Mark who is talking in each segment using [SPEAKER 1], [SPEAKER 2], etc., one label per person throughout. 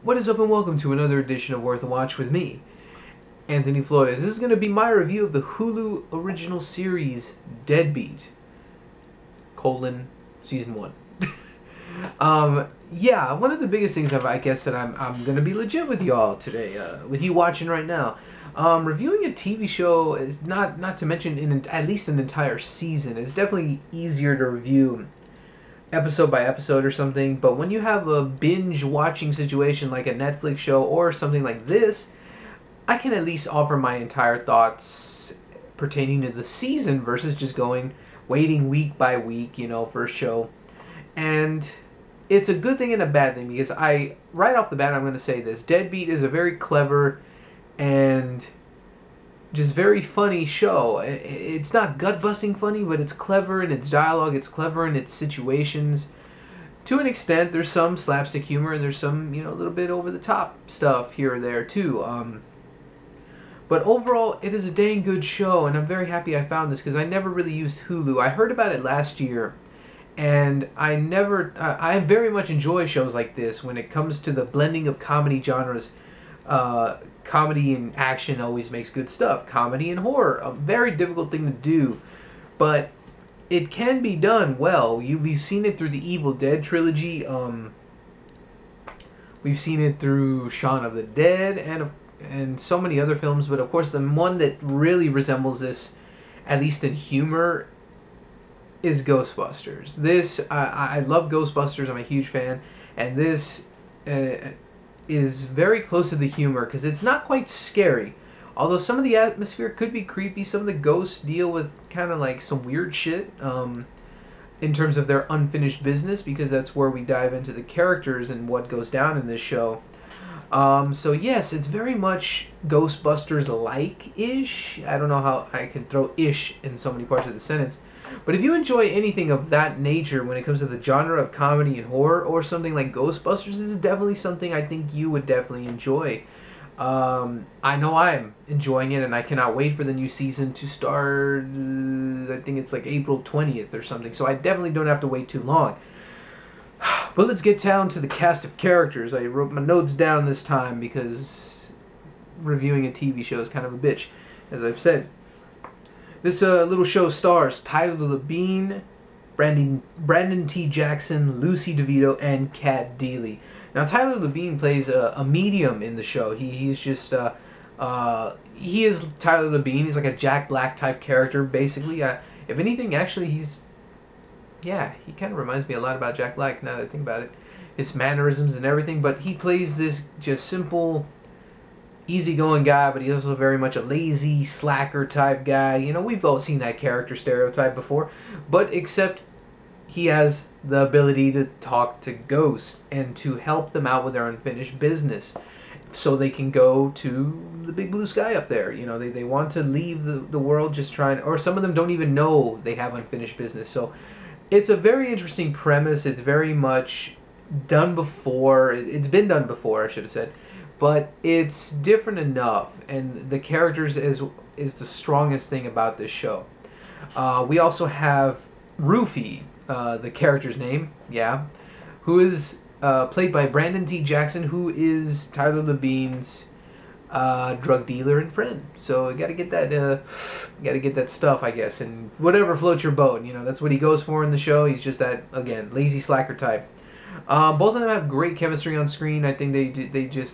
[SPEAKER 1] What is up and welcome to another edition of Worth a Watch with me, Anthony Flores. This is going to be my review of the Hulu original series Deadbeat, Season 1. Yeah, one of the biggest things I guess that I'm going to be legit with y'all today, with you watching right now. Reviewing a TV show is not to mention at least an entire season. It's definitely easier to review episode by episode or something, but when you have a binge watching situation like a Netflix show or something like this, I can at least offer my entire thoughts pertaining to the season versus just waiting week by week, for a show. And it's a good thing and a bad thing because right off the bat I'm going to say this: Deadbeat is a very clever and just very funny show. It's not gut-busting funny, but it's clever in its dialogue, it's clever in its situations. To an extent, there's some slapstick humor, and there's some, a little bit over-the-top stuff here or there, too. But overall, it is a dang good show, and I'm very happy I found this, because I never really used Hulu. I heard about it last year, and I very much enjoy shows like this when it comes to the blending of comedy genres. Comedy and action always makes good stuff. Comedy and horror, a very difficult thing to do, but it can be done well. We've seen it through the Evil Dead trilogy. We've seen it through Shaun of the Dead and so many other films. But of course, the one that really resembles this, at least in humor, is Ghostbusters. I love Ghostbusters. I'm a huge fan, and this is very close to the humor because it's not quite scary. Although some of the atmosphere could be creepy, some of the ghosts deal with kind of like some weird shit in terms of their unfinished business, because that's where we dive into the characters and what goes down in this show. So yes, it's very much Ghostbusters-like-ish. I don't know how I can throw ish in so many parts of the sentence. But if you enjoy anything of that nature when it comes to the genre of comedy and horror, or something like Ghostbusters, this is definitely something I think you would definitely enjoy. I know I'm enjoying it, and I cannot wait for the new season to start. I think it's like April 20th or something, so I definitely don't have to wait too long. But let's get down to the cast of characters. I wrote my notes down this time because reviewing a TV show is kind of a bitch, as I've said. This little show stars Tyler Labine, Brandon T. Jackson, Lucy DeVito, and Cat Deeley. Now, Tyler Labine plays a medium in the show. He's just he is Tyler Labine. He's like a Jack Black type character, basically. If anything, actually, he kind of reminds me a lot about Jack Black now that I think about it. His mannerisms and everything, but he plays this just simple, easygoing guy, but he's also very much a lazy, slacker type guy. We've all seen that character stereotype before, but except he has the ability to talk to ghosts and to help them out with their unfinished business so they can go to the big blue sky up there. They want to leave the world, just trying, or some of them don't even know they have unfinished business. So it's a very interesting premise. It's very much done before. It's been done before, I should have said. But it's different enough, and the characters is the strongest thing about this show. We also have Rufy, the character's name, who is played by Brandon T. Jackson, who is Tyler Labine's drug dealer and friend. So you gotta get that stuff, I guess, and whatever floats your boat. That's what he goes for in the show. He's just that, again, lazy slacker type. Both of them have great chemistry on screen. I think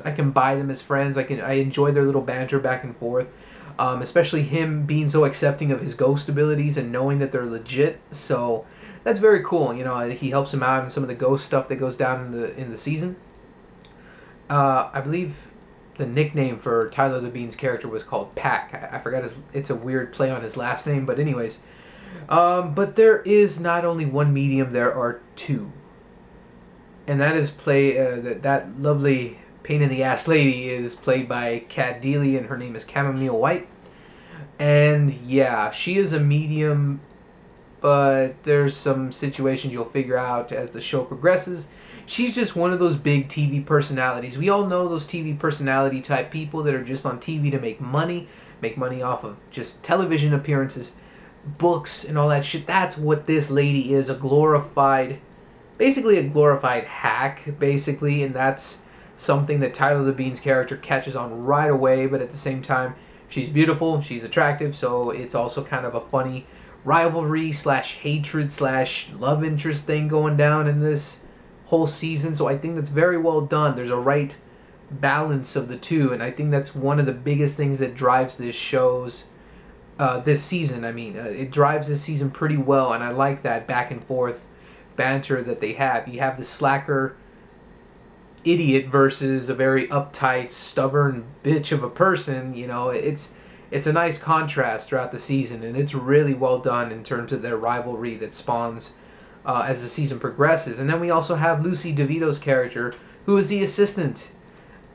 [SPEAKER 1] I can buy them as friends. I enjoy their little banter back and forth. Especially him being so accepting of his ghost abilities and knowing that they're legit. So that's very cool. He helps him out in some of the ghost stuff that goes down in the season. I believe the nickname for Tyler Labine's character was called Pack. I forgot it's a weird play on his last name, but anyways. But there is not only one medium, there are two. And that is that lovely pain-in-the-ass lady is played by Cat Deeley, and her name is Chamomile White. And yeah, she is a medium, but there's some situations you'll figure out as the show progresses. She's just one of those big TV personalities. We all know those TV personality type people that are just on TV to make money off of just television appearances, books, and all that shit. That's what this lady is, basically a glorified hack, basically, and that's something that Tyler Labine's character catches on right away, but at the same time, she's beautiful, she's attractive, so it's also kind of a funny rivalry slash hatred slash love interest thing going down in this whole season. So I think that's very well done. There's a right balance of the two, and I think that's one of the biggest things that drives this season. I mean, it drives this season pretty well, and I like that back and forth banter that they have. You have the slacker idiot versus a very uptight, stubborn bitch of a person. You know, it's a nice contrast throughout the season, and it's really well done in terms of their rivalry that spawns as the season progresses. And then we also have Lucy DeVito's character, who is the assistant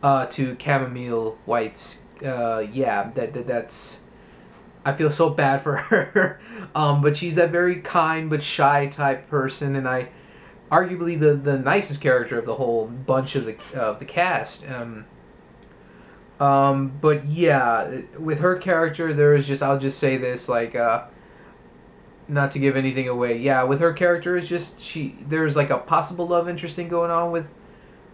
[SPEAKER 1] to Chamomile White's. That's I feel so bad for her. But she's that very kind but shy type person, and arguably the nicest character of the whole bunch of the cast. But yeah, with her character, there is just, I'll just say this, like, not to give anything away. Yeah, with her character, it's just there's like a possible love interest thing going on with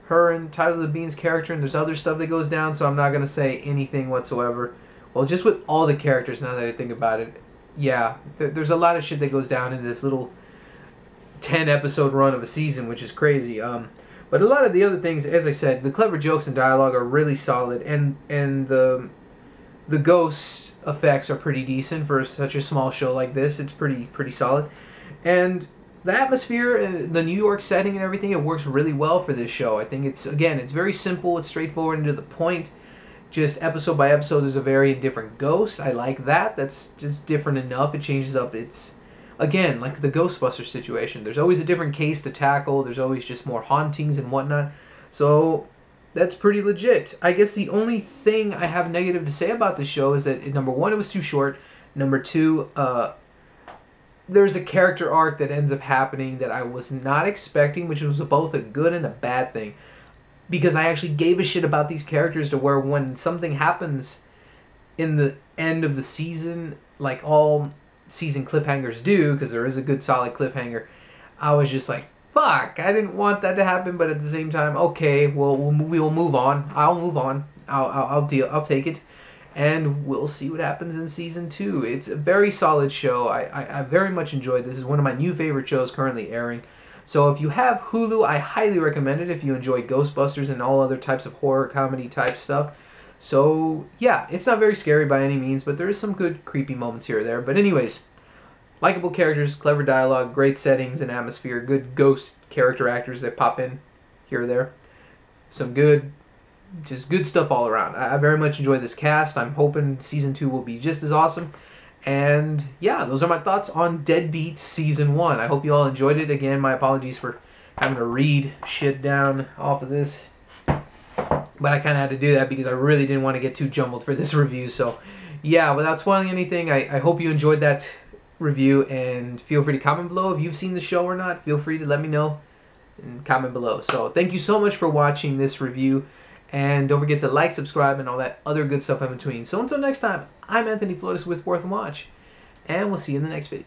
[SPEAKER 1] her and Tyler Labine's character, and there's other stuff that goes down, so I'm not gonna say anything whatsoever. Well, just with all the characters, now that I think about it, yeah, there's a lot of shit that goes down in this little 10-episode run of a season, which is crazy. But a lot of the other things, as I said, the clever jokes and dialogue are really solid, and the ghost effects are pretty decent for such a small show like this. It's pretty solid, and the atmosphere, the New York setting, and everything, it works really well for this show. I think it's very simple, it's straightforward and to the point. Just episode by episode, there's a very different ghost. I like that. That's just different enough. It changes up. It's, again, like the Ghostbusters situation. There's always a different case to tackle. There's always just more hauntings and whatnot. So that's pretty legit. I guess the only thing I have negative to say about this show is that, number one, it was too short. Number two, there's a character arc that ends up happening that I was not expecting, which was both a good and a bad thing. Because I actually gave a shit about these characters to where when something happens in the end of the season, like all season cliffhangers do, because there is a good solid cliffhanger, I was just like, fuck, I didn't want that to happen, but at the same time, okay, well, we'll move on. I'll move on. I'll take it, and we'll see what happens in season 2. It's a very solid show. I very much enjoyed this. This is one of my new favorite shows currently airing. So if you have Hulu, I highly recommend it if you enjoy Ghostbusters and all other types of horror comedy type stuff. So yeah, it's not very scary by any means, but there is some good creepy moments here or there. But anyways, likable characters, clever dialogue, great settings and atmosphere, good ghost character actors that pop in here or there. Some good stuff all around. I very much enjoy this cast. I'm hoping season 2 will be just as awesome. And yeah, those are my thoughts on Deadbeat Season 1. I hope you all enjoyed it. Again, my apologies for having to read shit down off of this. But I kind of had to do that because I really didn't want to get too jumbled for this review. So yeah, without spoiling anything, I hope you enjoyed that review. And feel free to comment below if you've seen the show or not. Feel free to let me know and comment below. So thank you so much for watching this review. And don't forget to like, subscribe, and all that other good stuff in between. So until next time, I'm Anthony Flores with Worth a Watch. And we'll see you in the next video.